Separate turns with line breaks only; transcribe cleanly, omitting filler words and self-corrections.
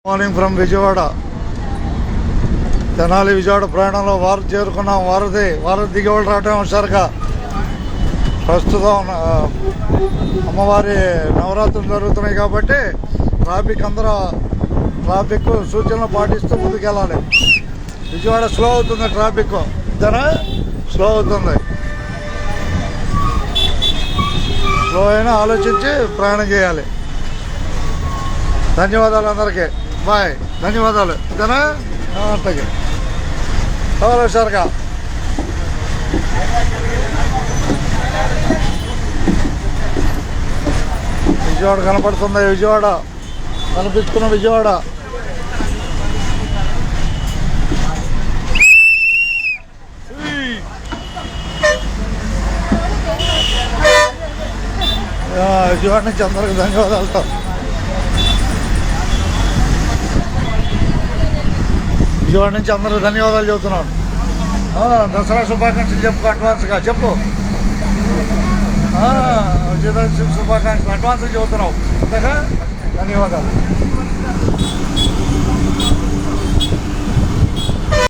Morning from Vijayawada. Tenali Vijayawada ప్రయాణంలో వారు చేరుకున్నాం. వారధి దిగేవాళ్ళు రావటం హుషారుగా. ప్రస్తుతం అమ్మవారి నవరాత్రులు జరుగుతున్నాయి కాబట్టి ట్రాఫిక్ సూచనలు పాటిస్తూ ముందుకెళ్ళాలి. విజయవాడ స్లో అవుతుంది, ట్రాఫిక్ స్లో అవుతుంది. స్లో అయినా ఆలోచించి ప్రయాణం చేయాలి. ధన్యవాదాలు అందరికీ. బాయ్. ధన్యవాదాలు. అంతకి హుషారుగా. విజయవాడ కనపడుతుంది. విజయవాడ కనిపిస్తున్న విజయవాడ. విజయవాడ నుంచి అందరికి ధన్యవాదాలతో. విజయవాడ నుంచి అందరికి ధన్యవాదాలు చెబుతున్నాను. దసరా శుభాకాంక్షలు చెప్పు, అడ్వాన్స్గా చెప్పు. విజయదశమి శుభాకాంక్షలు అడ్వాన్స్గా చెబుతున్నావు. అంతేగా? ధన్యవాదాలు.